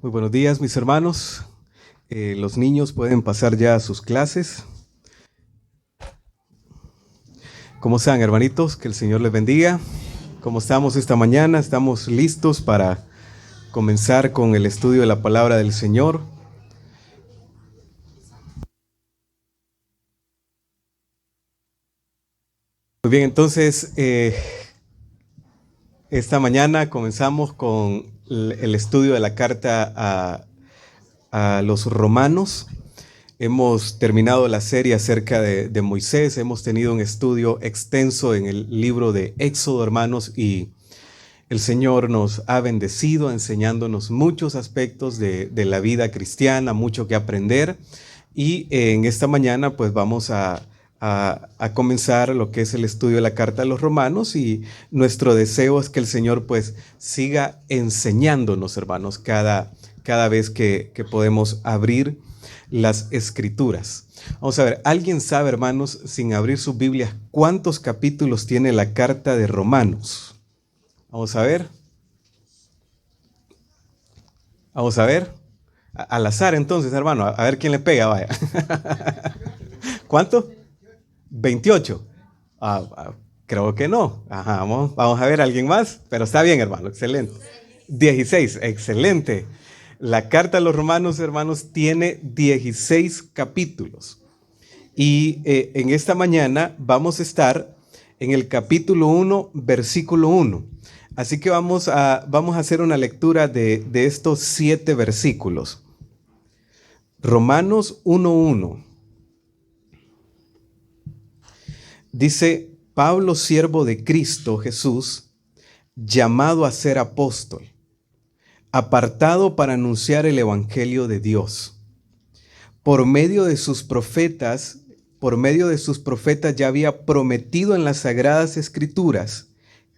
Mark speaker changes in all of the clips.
Speaker 1: Muy buenos días, mis hermanos. Los niños pueden pasar ya a sus clases. ¿Cómo están, hermanitos? Que el Señor les bendiga. ¿Cómo estamos esta mañana? Estamos listos para comenzar con el estudio de la palabra del Señor. Muy bien, entonces, esta mañana comenzamos con el estudio de la carta a los romanos. Hemos terminado la serie acerca de Moisés, hemos tenido un estudio extenso en el libro de Éxodo, hermanos, y el Señor nos ha bendecido enseñándonos muchos aspectos de la vida cristiana, mucho que aprender. Y en esta mañana pues vamos a comenzar lo que es el estudio de la carta a los romanos, y nuestro deseo es que el Señor pues siga enseñándonos, hermanos, cada vez que podemos abrir las escrituras. Vamos a ver, ¿alguien sabe, hermanos, sin abrir sus Biblias, cuántos capítulos tiene la carta de Romanos? Vamos a ver. Vamos a ver. Al azar entonces, hermano, a ver quién le pega, vaya. ¿Cuánto? 28. Creo que no. Ajá, vamos a ver a alguien más, pero está bien, hermano, excelente. 16, excelente. La carta a los romanos, hermanos, tiene 16 capítulos. Y en esta mañana vamos a estar en el capítulo 1, versículo 1. Así que vamos a hacer una lectura de estos 7 versículos. Romanos 1:1. Dice: Pablo, siervo de Cristo Jesús, llamado a ser apóstol, apartado para anunciar el evangelio de Dios. Por medio de sus profetas ya había prometido en las sagradas escrituras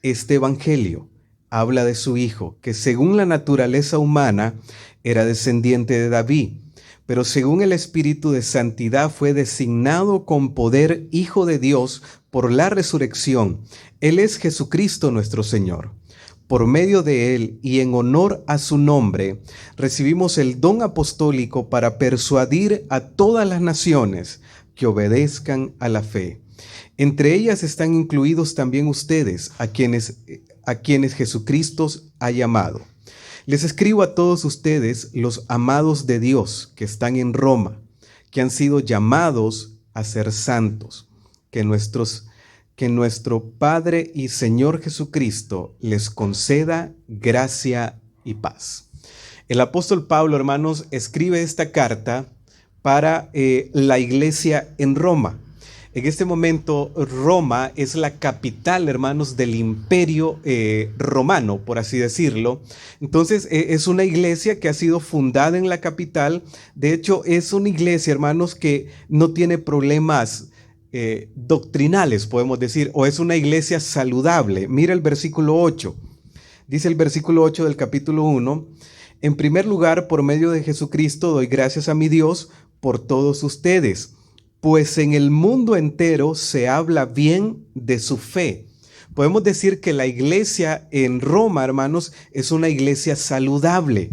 Speaker 1: este evangelio. Habla de su Hijo, que según la naturaleza humana era descendiente de David, pero según el Espíritu de Santidad fue designado con poder Hijo de Dios por la resurrección. Él es Jesucristo nuestro Señor. Por medio de él y en honor a su nombre, recibimos el don apostólico para persuadir a todas las naciones que obedezcan a la fe. Entre ellas están incluidos también ustedes, a quienes Jesucristo ha llamado. Les escribo a todos ustedes, los amados de Dios que están en Roma, que han sido llamados a ser santos, que nuestro Padre y Señor Jesucristo les conceda gracia y paz. El apóstol Pablo, hermanos, escribe esta carta para la iglesia en Roma. En este momento, Roma es la capital, hermanos, del imperio romano, por así decirlo. Entonces, es una iglesia que ha sido fundada en la capital. De hecho, es una iglesia, hermanos, que no tiene problemas doctrinales, podemos decir, o es una iglesia saludable. Mira el versículo 8. Dice el versículo 8 del capítulo 1: En primer lugar, por medio de Jesucristo, doy gracias a mi Dios por todos ustedes, pues en el mundo entero se habla bien de su fe. Podemos decir que la iglesia en Roma, hermanos, es una iglesia saludable.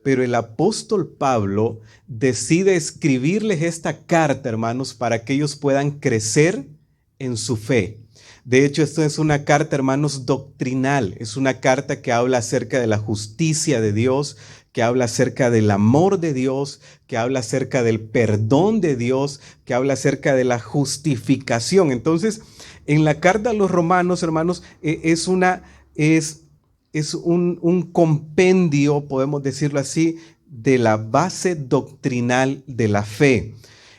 Speaker 1: Pero el apóstol Pablo decide escribirles esta carta, hermanos, para que ellos puedan crecer en su fe. De hecho, esto es una carta, hermanos, doctrinal. Es una carta que habla acerca de la justicia de Dios, que habla acerca del amor de Dios, que habla acerca del perdón de Dios, que habla acerca de la justificación. Entonces, en la carta a los romanos, hermanos, es un compendio, podemos decirlo así, de la base doctrinal de la fe.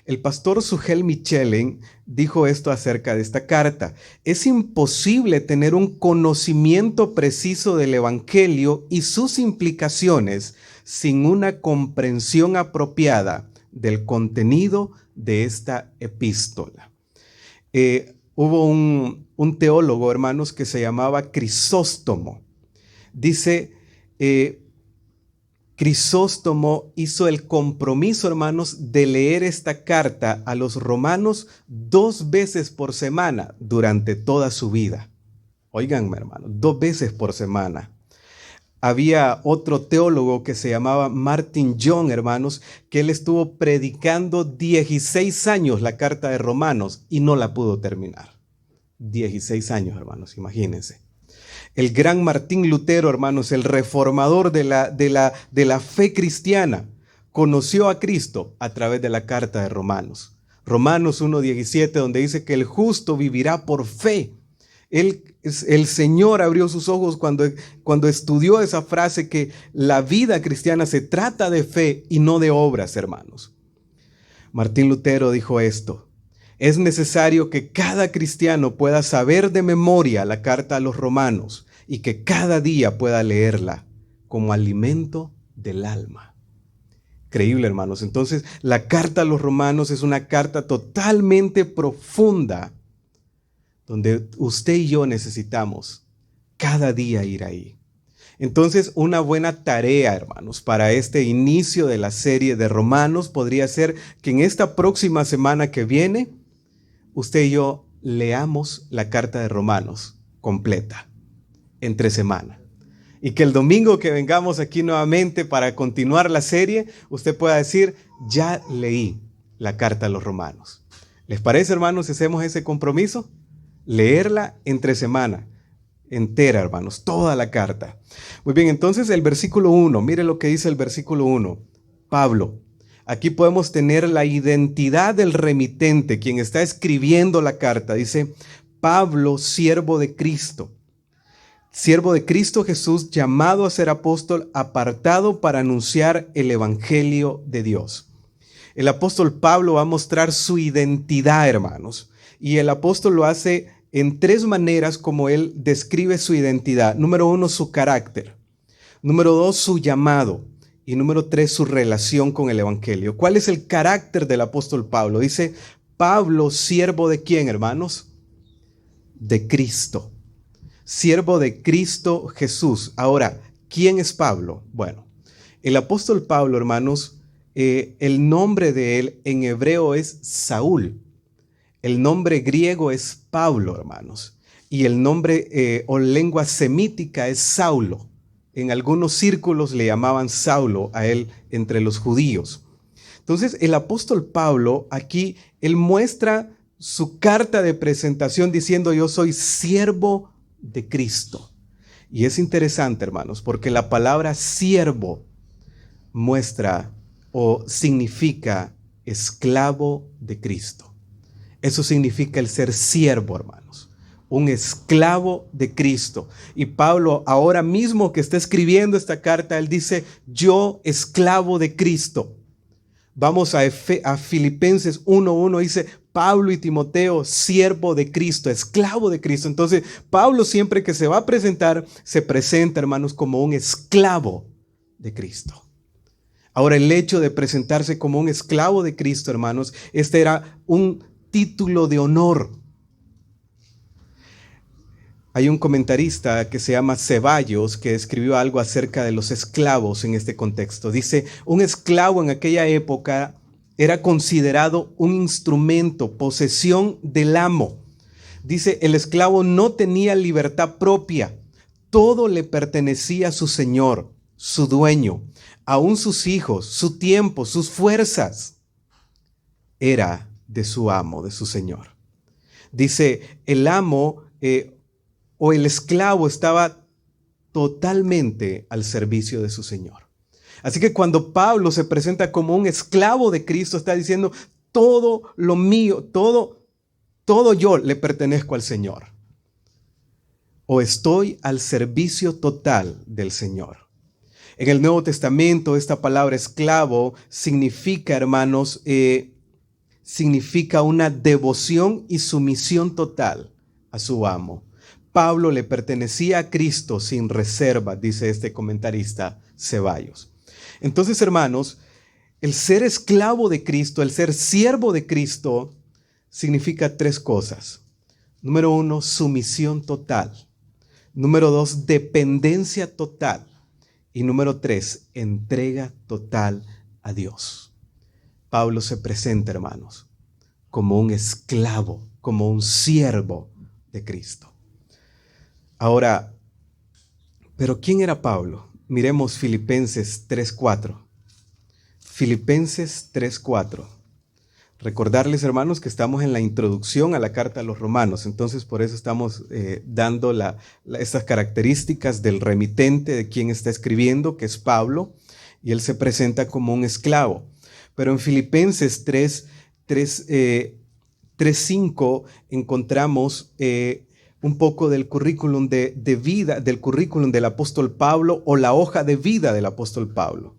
Speaker 1: El pastor Sugel Michelin dijo esto acerca de esta carta: es imposible tener un conocimiento preciso del evangelio y sus implicaciones sin una comprensión apropiada del contenido de esta epístola. Hubo un teólogo, hermanos, que se llamaba Crisóstomo. Dice, Crisóstomo hizo el compromiso, hermanos, de leer esta carta a los romanos 2 veces por semana durante toda su vida. Óiganme, hermanos, 2 veces por semana. Había otro teólogo que se llamaba Martin John, hermanos, que él estuvo predicando 16 años la carta de Romanos y no la pudo terminar. 16 años, hermanos, imagínense. El gran Martín Lutero, hermanos, el reformador de la fe cristiana, conoció a Cristo a través de la carta de Romanos. Romanos 1:17, donde dice que el justo vivirá por fe. El Señor abrió sus ojos cuando estudió esa frase, que la vida cristiana se trata de fe y no de obras, hermanos. Martín Lutero dijo esto: es necesario que cada cristiano pueda saber de memoria la carta a los romanos y que cada día pueda leerla como alimento del alma. Increíble, hermanos. Entonces, la carta a los romanos es una carta totalmente profunda, donde usted y yo necesitamos cada día ir ahí. Entonces, una buena tarea, hermanos, para este inicio de la serie de Romanos podría ser que en esta próxima semana que viene, usted y yo leamos la carta de Romanos completa, entre semana. Y que el domingo que vengamos aquí nuevamente para continuar la serie, usted pueda decir: ya leí la carta a los romanos. ¿Les parece, hermanos, si hacemos ese compromiso? Leerla entre semana, entera, hermanos, toda la carta. Muy bien, entonces el versículo 1, mire lo que dice el versículo 1. Pablo. Aquí podemos tener la identidad del remitente, quien está escribiendo la carta. Dice: Pablo, siervo de Cristo Jesús, llamado a ser apóstol, apartado para anunciar el evangelio de Dios. El apóstol Pablo va a mostrar su identidad, hermanos. Y el apóstol lo hace en 3 maneras como él describe su identidad. Número 1, su carácter. Número 2, su llamado. Y número 3, su relación con el evangelio. ¿Cuál es el carácter del apóstol Pablo? Dice: Pablo, siervo de ¿quién, hermanos? De Cristo. Siervo de Cristo Jesús. Ahora, ¿quién es Pablo? Bueno, el apóstol Pablo, hermanos, el nombre de él en hebreo es Saúl. El nombre griego es Pablo, hermanos. Y el nombre o lengua semítica es Saulo. En algunos círculos le llamaban Saulo a él entre los judíos. Entonces, el apóstol Pablo aquí, él muestra su carta de presentación diciendo: yo soy siervo de Cristo. Y es interesante, hermanos, porque la palabra siervo muestra o significa esclavo de Cristo. Eso significa el ser siervo, hermanos, un esclavo de Cristo. Y Pablo, ahora mismo que está escribiendo esta carta, él dice: yo, esclavo de Cristo. Vamos a Filipenses 1:1, dice: Pablo y Timoteo, siervo de Cristo, esclavo de Cristo. Entonces, Pablo, siempre que se va a presentar, se presenta, hermanos, como un esclavo de Cristo. Ahora, el hecho de presentarse como un esclavo de Cristo, hermanos, este era un título de honor. Hay un comentarista que se llama Ceballos que escribió algo acerca de los esclavos en este contexto. Dice: un esclavo en aquella época era considerado un instrumento, posesión del amo. Dice: el esclavo no tenía libertad propia. Todo le pertenecía a su señor, su dueño, aún sus hijos, su tiempo, sus fuerzas. Era de su amo, de su señor. Dice: el amo o el esclavo estaba totalmente al servicio de su señor. Así que cuando Pablo se presenta como un esclavo de Cristo, está diciendo: todo lo mío, todo yo le pertenezco al Señor. O estoy al servicio total del Señor. En el Nuevo Testamento, esta palabra esclavo significa, hermanos, significa una devoción y sumisión total a su amo. Pablo le pertenecía a Cristo sin reserva, dice este comentarista Ceballos. Entonces, hermanos, el ser esclavo de Cristo, el ser siervo de Cristo, significa 3 cosas. Número 1, sumisión total. Número 2, dependencia total. Y número 3, entrega total a Dios. Pablo se presenta, hermanos, como un esclavo, como un siervo de Cristo. Ahora, ¿pero quién era Pablo? Miremos Filipenses 3:4. Filipenses 3:4. Recordarles, hermanos, que estamos en la introducción a la carta a los romanos, entonces por eso estamos dando estas características del remitente, de quien está escribiendo, que es Pablo, y él se presenta como un esclavo. Pero en Filipenses 3:5 encontramos un poco del currículum de vida, del currículum del apóstol Pablo, o la hoja de vida del apóstol Pablo.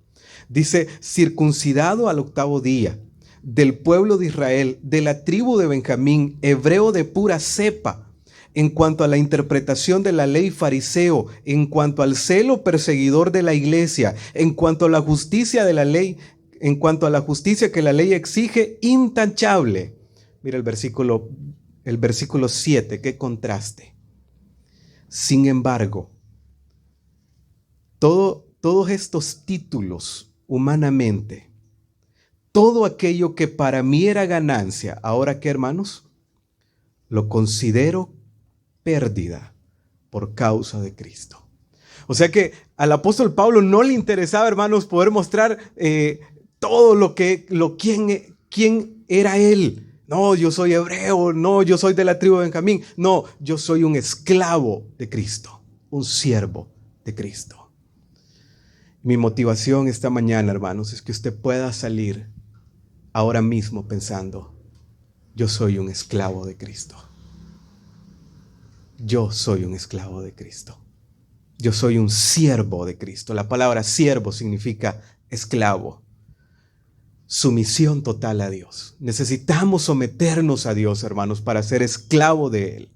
Speaker 1: Dice: circuncidado al 8º día, del pueblo de Israel, de la tribu de Benjamín, hebreo de pura cepa, en cuanto a la interpretación de la ley, fariseo, en cuanto al celo, perseguidor de la iglesia, en cuanto a la justicia de la ley, en cuanto a la justicia que la ley exige, intachable. Mira el versículo 7, qué contraste. Sin embargo, todos estos títulos humanamente, todo aquello que para mí era ganancia, ¿ahora qué, hermanos? Lo considero pérdida por causa de Cristo. O sea que al apóstol Pablo no le interesaba, hermanos, poder mostrar todo quién era él. No, yo soy hebreo, no, yo soy de la tribu de Benjamín. No, yo soy un esclavo de Cristo, un siervo de Cristo. Mi motivación esta mañana, hermanos, es que usted pueda salir ahora mismo pensando: yo soy un esclavo de Cristo. Yo soy un esclavo de Cristo. Yo soy un siervo de Cristo. La palabra siervo significa esclavo. Sumisión total a Dios. Necesitamos someternos a Dios, hermanos, para ser esclavo de Él.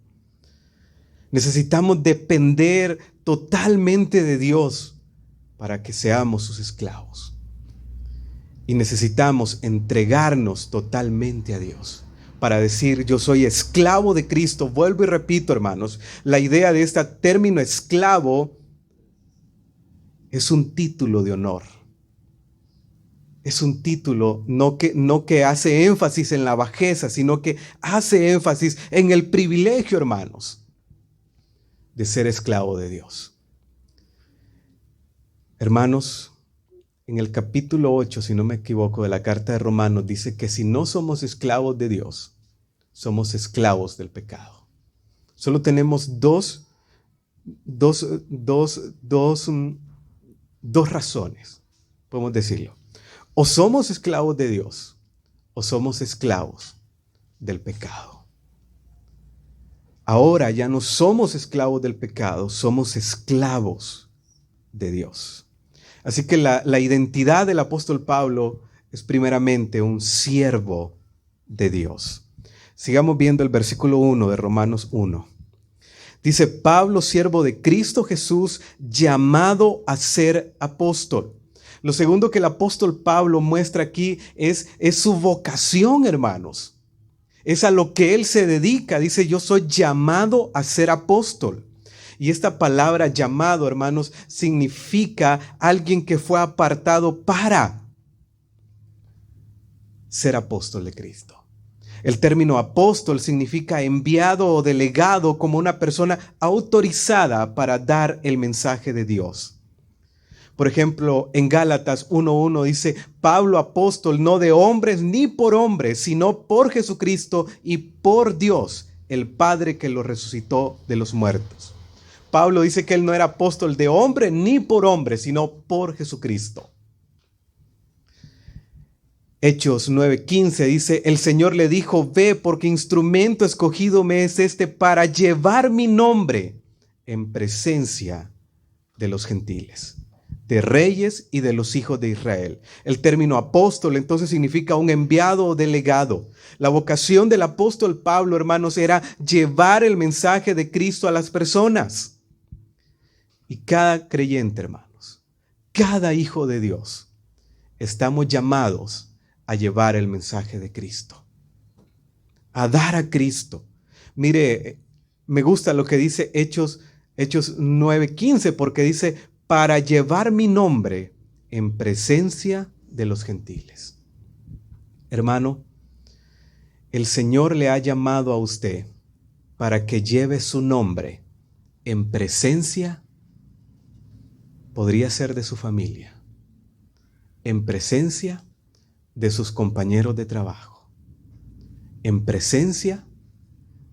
Speaker 1: Necesitamos depender totalmente de Dios para que seamos sus esclavos. Y necesitamos entregarnos totalmente a Dios para decir: yo soy esclavo de Cristo. Vuelvo y repito, hermanos, la idea de este término esclavo es un título de honor. Es un título no que hace énfasis en la bajeza, sino que hace énfasis en el privilegio, hermanos, de ser esclavo de Dios. Hermanos, en el capítulo 8, si no me equivoco, de la carta de Romanos, dice que si no somos esclavos de Dios, somos esclavos del pecado. Solo tenemos dos razones, podemos decirlo. O somos esclavos de Dios, o somos esclavos del pecado. Ahora ya no somos esclavos del pecado, somos esclavos de Dios. Así que la identidad del apóstol Pablo es primeramente un siervo de Dios. Sigamos viendo el versículo 1 de Romanos 1. Dice: Pablo, siervo de Cristo Jesús, llamado a ser apóstol. Lo segundo que el apóstol Pablo muestra aquí es su vocación, hermanos. Es a lo que él se dedica. Dice: yo soy llamado a ser apóstol. Y esta palabra llamado, hermanos, significa alguien que fue apartado para ser apóstol de Cristo. El término apóstol significa enviado o delegado, como una persona autorizada para dar el mensaje de Dios. Por ejemplo, en Gálatas 1:1 dice: Pablo, apóstol, no de hombres ni por hombres, sino por Jesucristo y por Dios, el Padre que lo resucitó de los muertos. Pablo dice que él no era apóstol de hombre ni por hombre, sino por Jesucristo. Hechos 9:15 dice: el Señor le dijo: ve, porque instrumento escogido me es este para llevar mi nombre en presencia de los gentiles, de reyes y de los hijos de Israel. El término apóstol entonces significa un enviado o delegado. La vocación del apóstol Pablo, hermanos, era llevar el mensaje de Cristo a las personas. Y cada creyente, hermanos, cada hijo de Dios, estamos llamados a llevar el mensaje de Cristo, a dar a Cristo. Mire, me gusta lo que dice Hechos 9:15, porque dice: para llevar mi nombre en presencia de los gentiles. Hermano, el Señor le ha llamado a usted para que lleve su nombre en presencia podría ser de su familia, en presencia de sus compañeros de trabajo, en presencia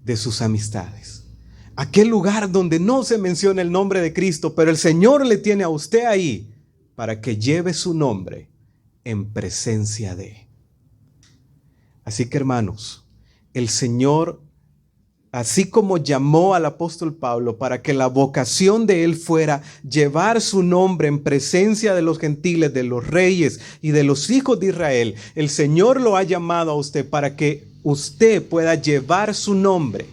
Speaker 1: de sus amistades. Aquel lugar donde no se menciona el nombre de Cristo, pero el Señor le tiene a usted ahí para que lleve su nombre en presencia de. Así que, hermanos, el Señor, así como llamó al apóstol Pablo para que la vocación de él fuera llevar su nombre en presencia de los gentiles, de los reyes y de los hijos de Israel, el Señor lo ha llamado a usted para que usted pueda llevar su nombre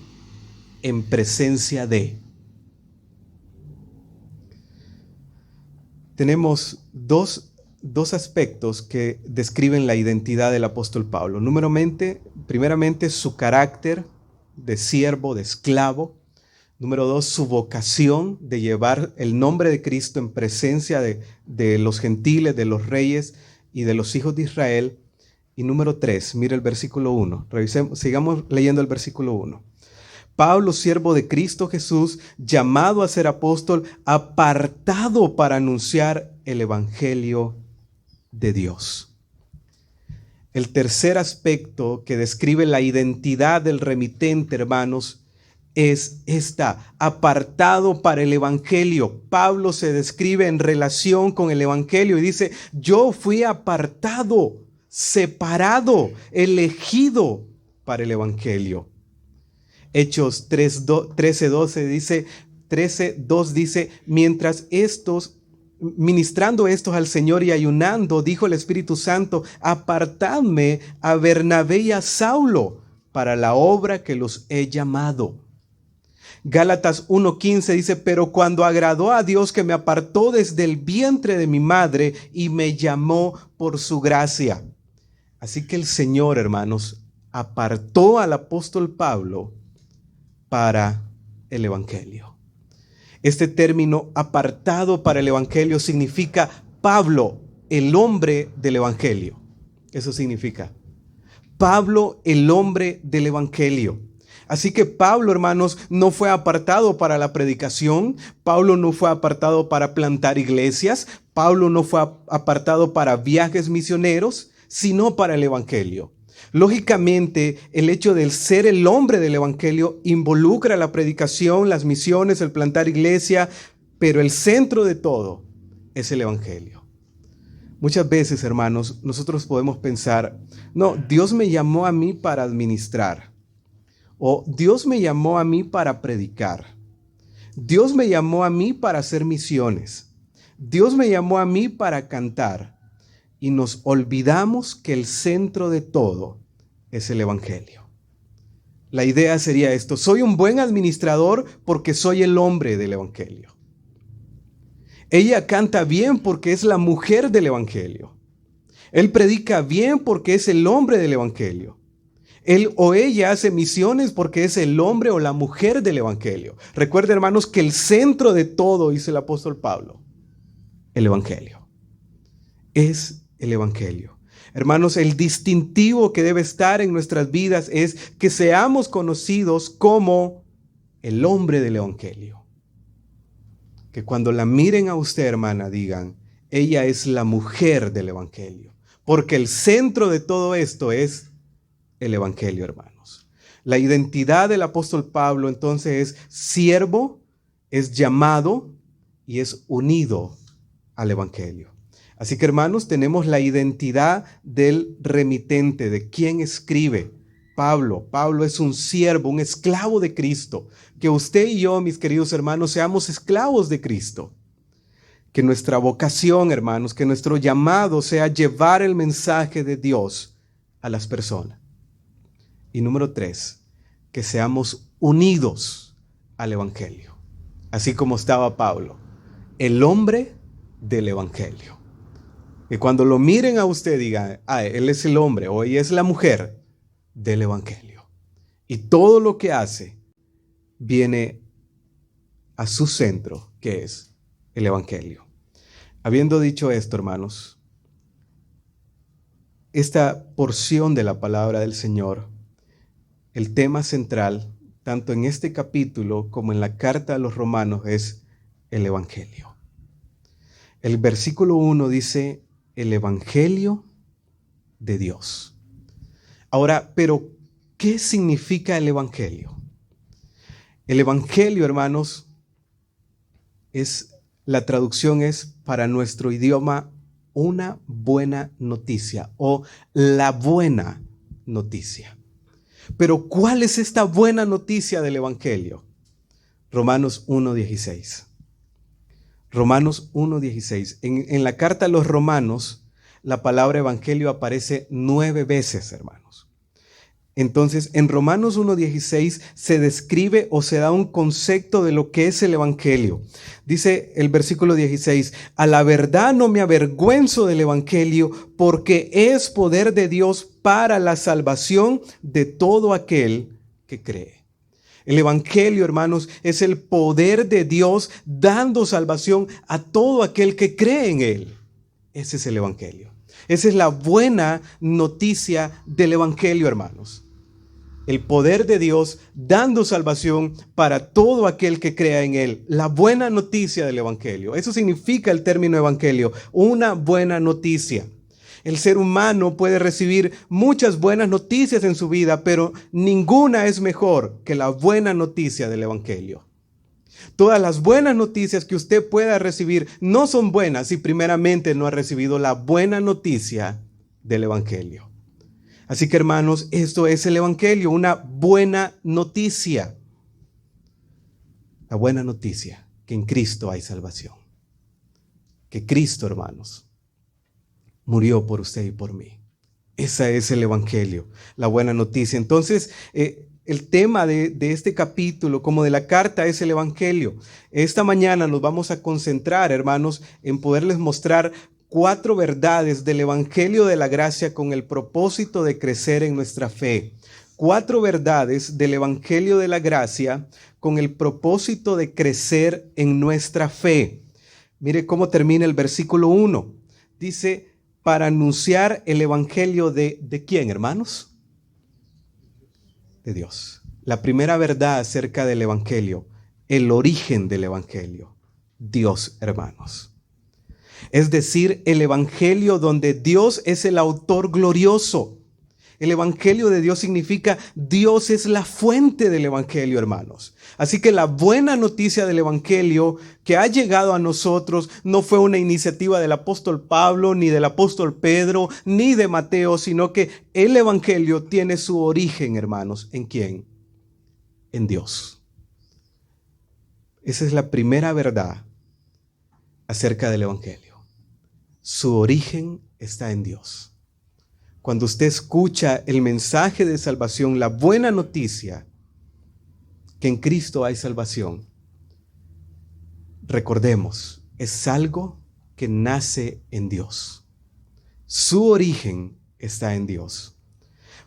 Speaker 1: en presencia de. Tenemos dos aspectos que describen la identidad del apóstol Pablo. Primeramente, su carácter de siervo, de esclavo. Número 2, su vocación de llevar el nombre de Cristo en presencia de los gentiles, de los reyes y de los hijos de Israel. Y número 3, mira el versículo 1. Sigamos leyendo el versículo 1. Pablo, siervo de Cristo Jesús, llamado a ser apóstol, apartado para anunciar el evangelio de Dios. El tercer aspecto que describe la identidad del remitente, hermanos, es apartado para el evangelio. Pablo se describe en relación con el evangelio y dice: yo fui apartado, separado, elegido para el evangelio. Hechos 13:2 dice: mientras ministrando estos al Señor y ayunando, dijo el Espíritu Santo: apartadme a Bernabé y a Saulo para la obra que los he llamado. Gálatas 1:15 dice: pero cuando agradó a Dios, que me apartó desde el vientre de mi madre y me llamó por su gracia. Así que el Señor, hermanos, apartó al apóstol Pablo para el evangelio. Este término, apartado para el evangelio, significa Pablo, el hombre del evangelio. Eso significa Pablo, el hombre del evangelio. Así que Pablo, hermanos, no fue apartado para la predicación. Pablo no fue apartado para plantar iglesias. Pablo no fue apartado para viajes misioneros, sino para el evangelio. Lógicamente, el hecho de ser el hombre del evangelio involucra la predicación, las misiones, el plantar iglesia, pero el centro de todo es el evangelio. Muchas veces, hermanos, nosotros podemos pensar: no, Dios me llamó a mí para administrar, o Dios me llamó a mí para predicar, Dios me llamó a mí para hacer misiones, Dios me llamó a mí para cantar. Y nos olvidamos que el centro de todo es el evangelio. La idea sería esto: soy un buen administrador porque soy el hombre del evangelio. Ella canta bien porque es la mujer del evangelio. Él predica bien porque es el hombre del evangelio. Él o ella hace misiones porque es el hombre o la mujer del evangelio. Recuerden, hermanos, que el centro de todo, dice el apóstol Pablo, el evangelio. Es el evangelio. Hermanos, el distintivo que debe estar en nuestras vidas es que seamos conocidos como el hombre del evangelio. Que cuando la miren a usted, hermana, digan: ella es la mujer del evangelio. Porque el centro de todo esto es el evangelio, hermanos. La identidad del apóstol Pablo entonces es siervo, es llamado y es unido al evangelio. Así que, hermanos, tenemos la identidad del remitente, de quien escribe. Pablo es un siervo, un esclavo de Cristo. Que usted y yo, mis queridos hermanos, seamos esclavos de Cristo. Que nuestra vocación, hermanos, que nuestro llamado sea llevar el mensaje de Dios a las personas. Y número 3, que seamos unidos al evangelio. Así como estaba Pablo, el hombre del evangelio. Que cuando lo miren a usted digan: él es el hombre o ella es la mujer del evangelio. Y todo lo que hace viene a su centro, que es el evangelio. Habiendo dicho esto, hermanos, esta porción de la palabra del Señor, el tema central, tanto en este capítulo como en la carta a los Romanos, es el evangelio. El versículo 1 dice, el Evangelio de Dios. Ahora, pero, ¿qué significa el Evangelio? El Evangelio, hermanos, la traducción es para nuestro idioma una buena noticia o la buena noticia. Pero, ¿cuál es esta buena noticia del Evangelio? Romanos 1:16. Romanos 1:16. En la carta a los Romanos, la palabra evangelio aparece 9 veces, hermanos. Entonces, en Romanos 1:16 se describe o se da un concepto de lo que es el evangelio. Dice el versículo 16, a la verdad no me avergüenzo del evangelio, porque es poder de Dios para la salvación de todo aquel que cree. El evangelio, hermanos, es el poder de Dios dando salvación a todo aquel que cree en él. Ese es el evangelio. Esa es la buena noticia del evangelio, hermanos. El poder de Dios dando salvación para todo aquel que crea en él. La buena noticia del evangelio. Eso significa el término evangelio, una buena noticia. El ser humano puede recibir muchas buenas noticias en su vida, pero ninguna es mejor que la buena noticia del evangelio. Todas las buenas noticias que usted pueda recibir no son buenas si primeramente no ha recibido la buena noticia del evangelio. Así que, hermanos, esto es el evangelio, una buena noticia. La buena noticia, que en Cristo hay salvación. Que Cristo, hermanos, murió por usted y por mí. Ese es el evangelio, la buena noticia. Entonces, el tema de este capítulo, como de la carta, es el evangelio. Esta mañana nos vamos a concentrar, hermanos, en poderles mostrar 4 verdades del evangelio de la gracia con el propósito de crecer en nuestra fe. 4 verdades del evangelio de la gracia con el propósito de crecer en nuestra fe. Mire cómo termina el versículo 1. Dice, para anunciar el evangelio ¿de quién, hermanos? De Dios. La primera verdad acerca del evangelio, el origen del evangelio, Dios, hermanos. Es decir, el evangelio donde Dios es el autor glorioso. El evangelio de Dios significa Dios es la fuente del evangelio, hermanos. Así que la buena noticia del evangelio que ha llegado a nosotros no fue una iniciativa del apóstol Pablo, ni del apóstol Pedro, ni de Mateo, sino que el evangelio tiene su origen, hermanos. ¿En quién? En Dios. Esa es la primera verdad acerca del evangelio. Su origen está en Dios. Cuando usted escucha el mensaje de salvación, la buena noticia, que en Cristo hay salvación, recordemos, es algo que nace en Dios. Su origen está en Dios.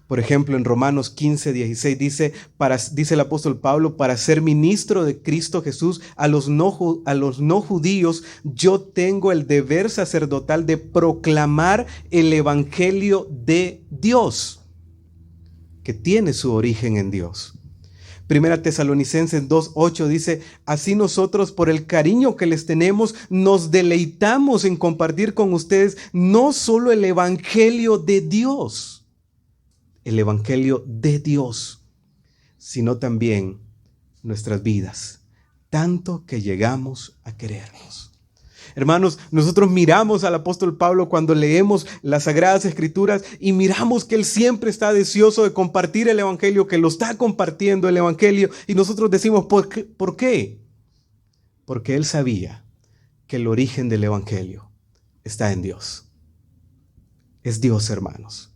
Speaker 1: Por ejemplo, en Romanos 15:16 dice el apóstol Pablo, para ser ministro de Cristo Jesús a los no judíos, yo tengo el deber sacerdotal de proclamar el evangelio de Dios, que tiene su origen en Dios. Primera Tesalonicenses 2:8 dice, así nosotros por el cariño que les tenemos nos deleitamos en compartir con ustedes no solo el evangelio de Dios, el evangelio de Dios, sino también nuestras vidas, tanto que llegamos a querernos. Hermanos, nosotros miramos al apóstol Pablo cuando leemos las Sagradas Escrituras y miramos que él siempre está deseoso de compartir el evangelio, que lo está compartiendo el evangelio, y nosotros decimos, ¿por qué? Porque él sabía que el origen del evangelio está en Dios. Es Dios, hermanos.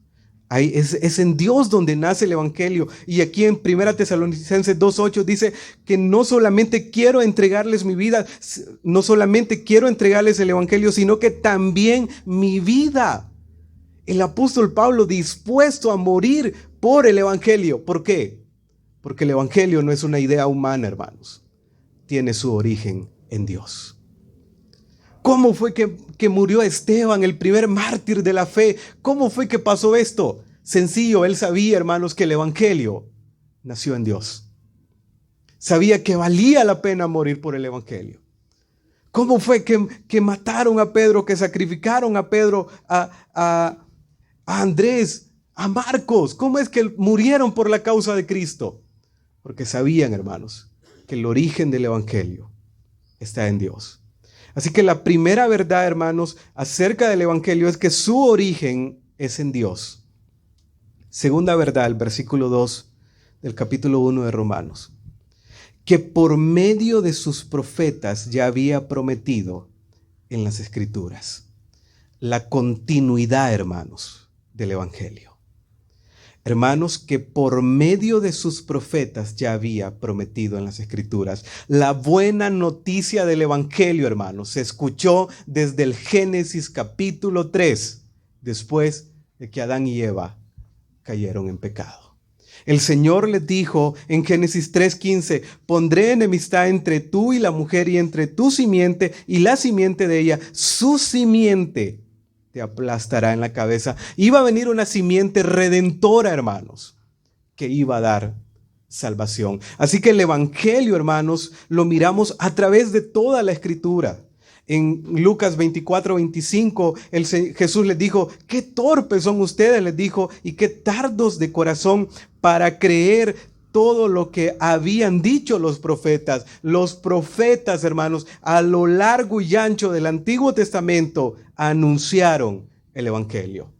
Speaker 1: Es en Dios donde nace el evangelio. Y aquí en 1 Tesalonicenses 2:8 dice que no solamente quiero entregarles mi vida, no solamente quiero entregarles el evangelio, sino que también mi vida. El apóstol Pablo dispuesto a morir por el evangelio. ¿Por qué? Porque el evangelio no es una idea humana, hermanos. Tiene su origen en Dios. ¿Cómo fue que murió Esteban, el primer mártir de la fe? ¿Cómo fue que pasó esto? Sencillo, él sabía, hermanos, que el evangelio nació en Dios. Sabía que valía la pena morir por el evangelio. ¿Cómo fue que mataron a Pedro, que sacrificaron a Pedro, a Andrés, a Marcos? ¿Cómo es que murieron por la causa de Cristo? Porque sabían, hermanos, que el origen del evangelio está en Dios. Así que la primera verdad, hermanos, acerca del evangelio es que su origen es en Dios. Segunda verdad, el versículo 2 del capítulo 1 de Romanos, que por medio de sus profetas ya había prometido en las Escrituras. La continuidad, hermanos, del evangelio. Hermanos, que por medio de sus profetas ya había prometido en las Escrituras. La buena noticia del evangelio, hermanos, se escuchó desde el Génesis capítulo 3, después de que Adán y Eva cayeron en pecado. El Señor les dijo en Génesis 3:15, pondré enemistad entre tú y la mujer y entre tu simiente y la simiente de ella. Su simiente te aplastará en la cabeza. Iba a venir una simiente redentora, hermanos, que iba a dar salvación. Así que el evangelio, hermanos, lo miramos a través de toda la Escritura. En Lucas 24:25, Jesús les dijo, qué torpes son ustedes, les dijo, y qué tardos de corazón para creer todo lo que habían dicho los profetas. Los profetas, hermanos, a lo largo y ancho del Antiguo Testamento anunciaron el evangelio.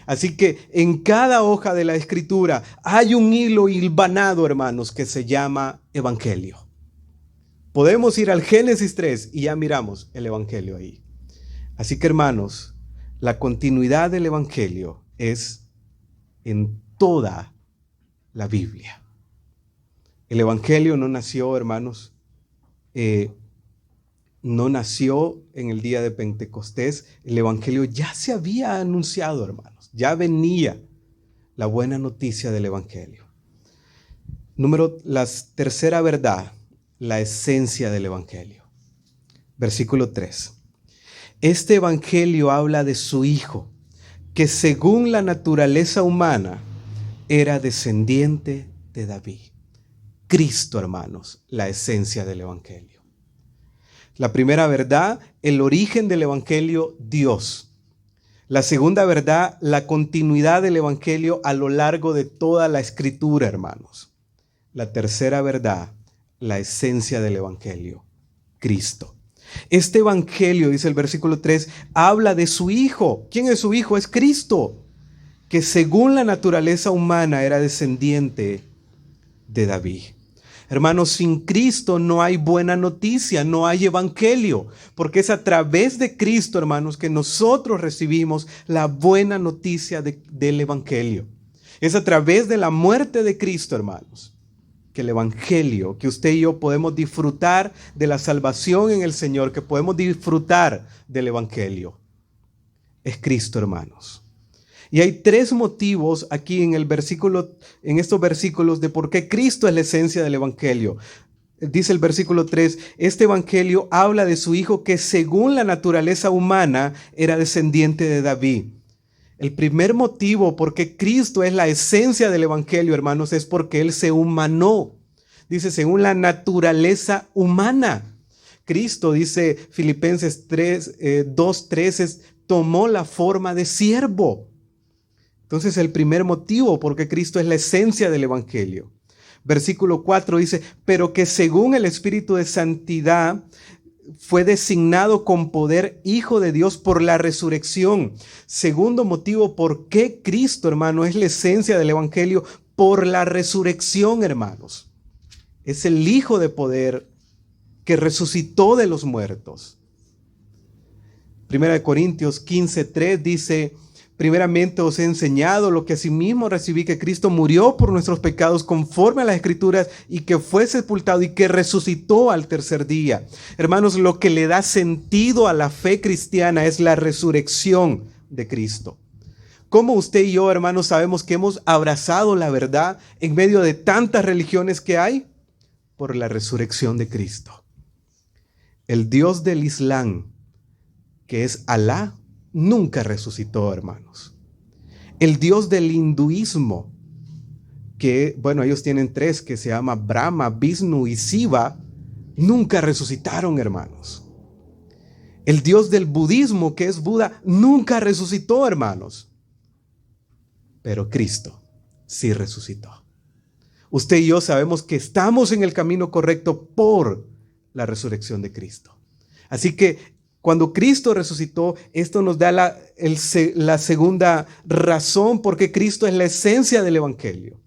Speaker 1: Así que en cada hoja de la Escritura hay un hilo hilvanado, hermanos, que se llama evangelio. Podemos ir al Génesis 3 y ya miramos el evangelio ahí. Así que, hermanos, la continuidad del evangelio es en toda la Biblia. El evangelio no nació, hermanos, no nació en el día de Pentecostés. El evangelio ya se había anunciado, hermanos. Ya venía la buena noticia del evangelio. La tercera verdad, la esencia del evangelio. Versículo 3. Este evangelio habla de su Hijo, que según la naturaleza humana era descendiente de David. Cristo, hermanos, la esencia del evangelio. La primera verdad, el origen del evangelio, Dios. La segunda verdad, la continuidad del evangelio a lo largo de toda la Escritura, hermanos. La tercera verdad, la esencia del evangelio, Cristo. Este evangelio, dice el versículo 3, habla de su Hijo. ¿Quién es su Hijo? Es Cristo, que según la naturaleza humana era descendiente de David. Hermanos, sin Cristo no hay buena noticia, no hay evangelio, porque es a través de Cristo, hermanos, que nosotros recibimos la buena noticia del evangelio. Es a través de la muerte de Cristo, hermanos, que el evangelio, que usted y yo podemos disfrutar de la salvación en el Señor, que podemos disfrutar del evangelio. Es Cristo, hermanos. Y hay tres motivos aquí en estos versículos de por qué Cristo es la esencia del evangelio. Dice el versículo 3, este evangelio habla de su Hijo que según la naturaleza humana era descendiente de David. El primer motivo por qué Cristo es la esencia del evangelio, hermanos, es porque Él se humanó. Dice, según la naturaleza humana. Cristo, dice Filipenses 2:13, tomó la forma de siervo. Entonces, el primer motivo por qué Cristo es la esencia del evangelio. Versículo 4 dice, pero que según el Espíritu de Santidad fue designado con poder Hijo de Dios por la resurrección. Segundo motivo por qué Cristo, hermano, es la esencia del evangelio, por la resurrección, hermanos. Es el Hijo de poder que resucitó de los muertos. Primera de Corintios 15:3 dice, primeramente os he enseñado lo que asimismo recibí, que Cristo murió por nuestros pecados conforme a las Escrituras y que fue sepultado y que resucitó al tercer día. Hermanos, lo que le da sentido a la fe cristiana es la resurrección de Cristo. ¿Cómo usted y yo, hermanos, sabemos que hemos abrazado la verdad en medio de tantas religiones que hay? Por la resurrección de Cristo. El Dios del Islam, que es Alá, nunca resucitó, hermanos. El Dios del hinduismo, que, bueno, ellos tienen tres, que se llama Brahma, Vishnu y Shiva, nunca resucitaron, hermanos. El Dios del budismo, que es Buda, nunca resucitó, hermanos. Pero Cristo sí resucitó. Usted y yo sabemos que estamos en el camino correcto por la resurrección de Cristo. Así que cuando Cristo resucitó, esto nos da la segunda razón por qué Cristo es la esencia del Evangelio.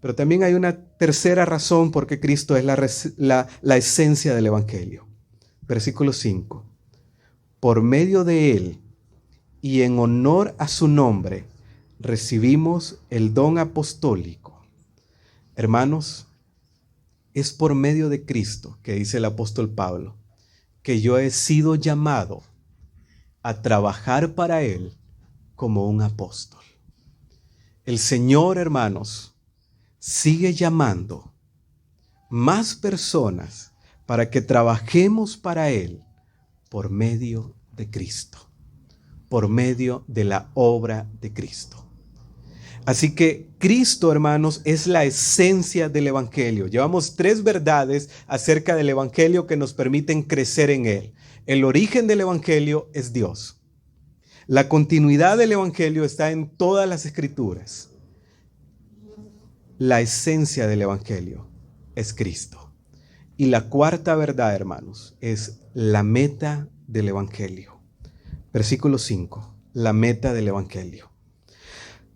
Speaker 1: Pero también hay una tercera razón por qué Cristo es la esencia del Evangelio. Versículo 5. Por medio de Él y en honor a su nombre, recibimos el don apostólico. Hermanos, es por medio de Cristo, que dice el apóstol Pablo, que yo he sido llamado a trabajar para Él como un apóstol. El Señor, hermanos, sigue llamando más personas para que trabajemos para Él por medio de Cristo, por medio de la obra de Cristo. Así que Cristo, hermanos, es la esencia del Evangelio. Llevamos 3 verdades acerca del Evangelio que nos permiten crecer en él. El origen del Evangelio es Dios. La continuidad del Evangelio está en todas las Escrituras. La esencia del Evangelio es Cristo. Y la cuarta verdad, hermanos, es la meta del Evangelio. Versículo 5. La meta del Evangelio.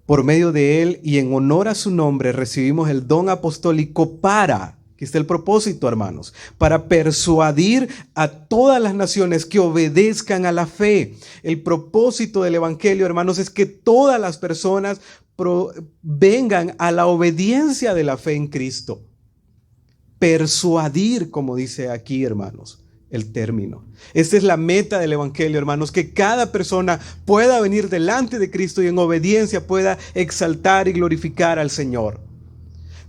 Speaker 1: Por medio de Él y en honor a su nombre recibimos el don apostólico aquí está el propósito, hermanos, para persuadir a todas las naciones que obedezcan a la fe. El propósito del Evangelio, hermanos, es que todas las personas vengan a la obediencia de la fe en Cristo. Persuadir, como dice aquí, hermanos, el término. Esta es la meta del Evangelio, hermanos, que cada persona pueda venir delante de Cristo y en obediencia pueda exaltar y glorificar al Señor.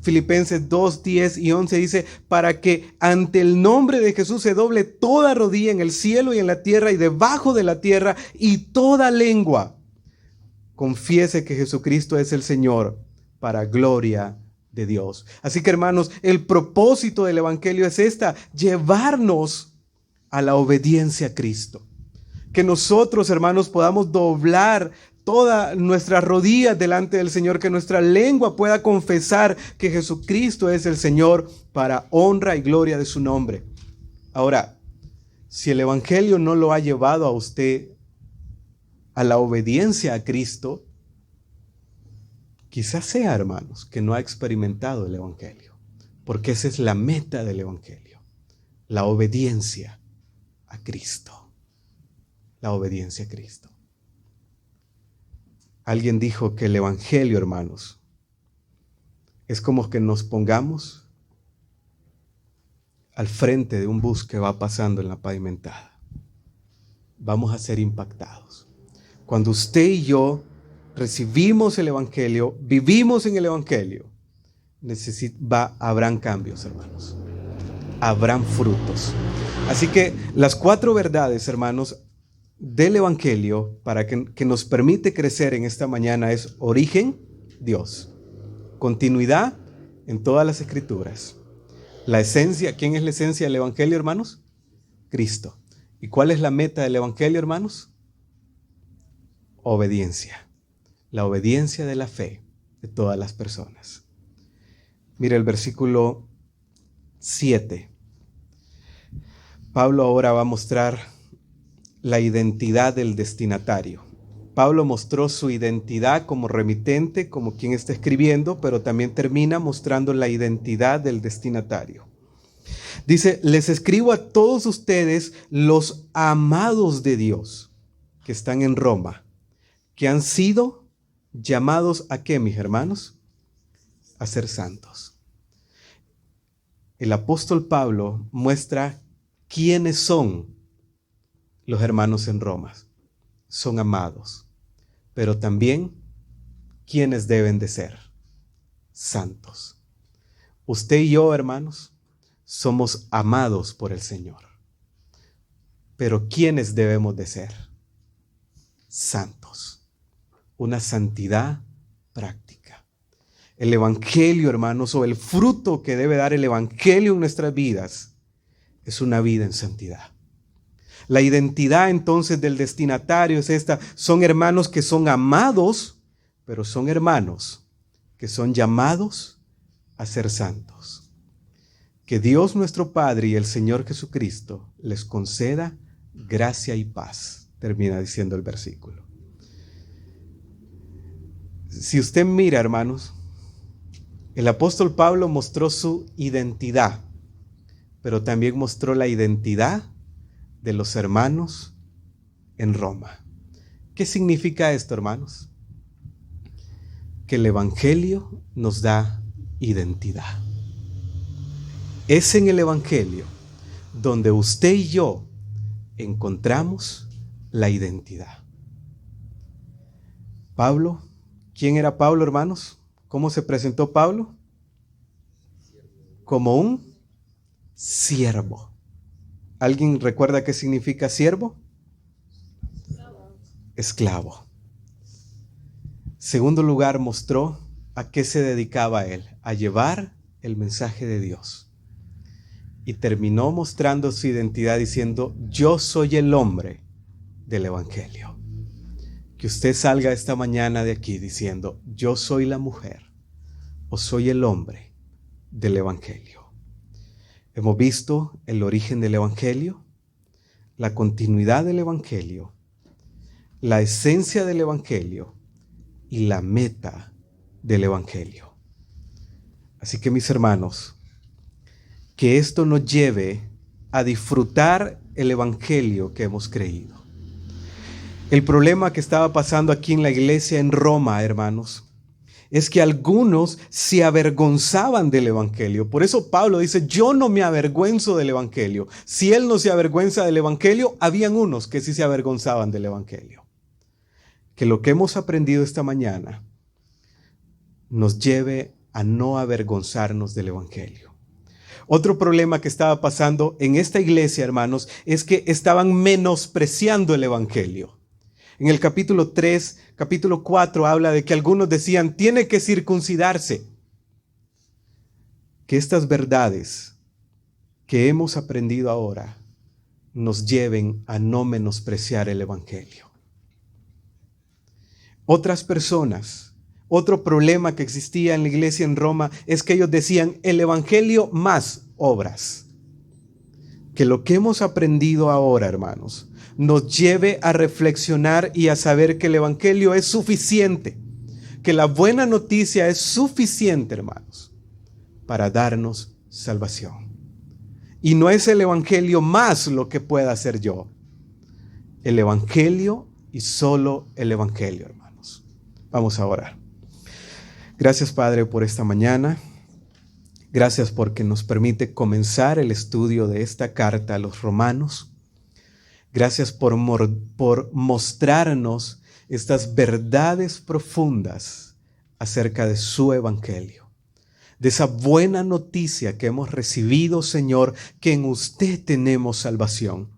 Speaker 1: Filipenses 2, 10 y 11 dice, para que ante el nombre de Jesús se doble toda rodilla en el cielo y en la tierra y debajo de la tierra, y toda lengua confiese que Jesucristo es el Señor, para gloria de Dios. Así que, hermanos, el propósito del Evangelio es llevarnos a la obediencia a Cristo. Que nosotros, hermanos, podamos doblar todas nuestras rodillas delante del Señor, que nuestra lengua pueda confesar que Jesucristo es el Señor para honra y gloria de su nombre. Ahora, si el Evangelio no lo ha llevado a usted a la obediencia a Cristo, quizás sea, hermanos, que no ha experimentado el Evangelio, porque esa es la meta del Evangelio, la obediencia a Cristo. La obediencia a Cristo. Alguien dijo que el Evangelio, hermanos, es como que nos pongamos al frente de un bus que va pasando en la pavimentada. Vamos a ser impactados. Cuando usted y yo recibimos el Evangelio, vivimos en el Evangelio, habrán cambios, hermanos. Habrán frutos. Así que las 4 verdades, hermanos, del Evangelio que nos permite crecer en esta mañana es origen, Dios. Continuidad en todas las Escrituras. La esencia, ¿quién es la esencia del Evangelio, hermanos? Cristo. ¿Y cuál es la meta del Evangelio, hermanos? Obediencia. La obediencia de la fe de todas las personas. Mira el versículo 7. Pablo ahora va a mostrar la identidad del destinatario. Pablo mostró su identidad como remitente, como quien está escribiendo, pero también termina mostrando la identidad del destinatario. Dice, les escribo a todos ustedes, los amados de Dios, que están en Roma, que han sido llamados ¿a qué, mis hermanos? A ser santos. El apóstol Pablo muestra quiénes son los hermanos en Roma. Son amados, pero también quiénes deben de ser santos. Usted y yo, hermanos, somos amados por el Señor, pero ¿quiénes debemos de ser? Santos. Una santidad práctica. El Evangelio, hermanos, o el fruto que debe dar el Evangelio en nuestras vidas es una vida en santidad. La identidad entonces del destinatario es esta. Son hermanos que son amados, pero son hermanos que son llamados a ser santos. Que Dios nuestro Padre y el Señor Jesucristo les conceda gracia y paz, termina diciendo el versículo. Si usted mira, hermanos, el apóstol Pablo mostró su identidad, pero también mostró la identidad de los hermanos en Roma. ¿Qué significa esto, hermanos? Que el Evangelio nos da identidad. Es en el Evangelio donde usted y yo encontramos la identidad. Pablo, ¿quién era Pablo, hermanos? ¿Cómo se presentó Pablo? Como un siervo. ¿Alguien recuerda qué significa siervo? Esclavo. Segundo lugar, mostró a qué se dedicaba él, a llevar el mensaje de Dios. Y terminó mostrando su identidad diciendo: yo soy el hombre del Evangelio. Que usted salga esta mañana de aquí diciendo: yo soy la mujer o soy el hombre del Evangelio. Hemos visto el origen del Evangelio, la continuidad del Evangelio, la esencia del Evangelio y la meta del Evangelio. Así que, mis hermanos, que esto nos lleve a disfrutar el Evangelio que hemos creído. El problema que estaba pasando aquí en la iglesia en Roma, hermanos, es que algunos se avergonzaban del Evangelio. Por eso Pablo dice: yo no me avergüenzo del Evangelio. Si él no se avergüenza del Evangelio, habían unos que sí se avergonzaban del Evangelio. Que lo que hemos aprendido esta mañana nos lleve a no avergonzarnos del Evangelio. Otro problema que estaba pasando en esta iglesia, hermanos, es que estaban menospreciando el Evangelio. En el capítulo 3, capítulo 4 habla de que algunos decían: tiene que circuncidarse. Que estas verdades que hemos aprendido ahora nos lleven a no menospreciar el Evangelio. Otras personas, otro problema que existía en la iglesia en Roma es que ellos decían: el Evangelio más obras. Que lo que hemos aprendido ahora, hermanos, nos lleve a reflexionar y a saber que el Evangelio es suficiente, que la buena noticia es suficiente, hermanos, para darnos salvación. Y no es el Evangelio más lo que pueda hacer yo. El Evangelio y solo el Evangelio, hermanos. Vamos a orar. Gracias, Padre, por esta mañana. Gracias porque nos permite comenzar el estudio de esta carta a los romanos. Gracias por mostrarnos estas verdades profundas acerca de su Evangelio. De esa buena noticia que hemos recibido, Señor, que en usted tenemos salvación.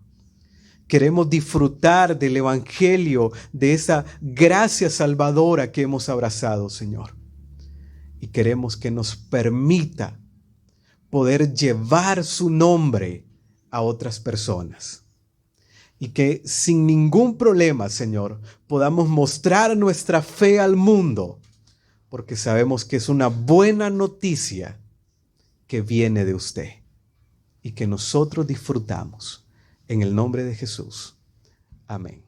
Speaker 1: Queremos disfrutar del Evangelio, de esa gracia salvadora que hemos abrazado, Señor. Y queremos que nos permita poder llevar su nombre a otras personas. Y que sin ningún problema, Señor, podamos mostrar nuestra fe al mundo, porque sabemos que es una buena noticia que viene de usted y que nosotros disfrutamos. En el nombre de Jesús. Amén.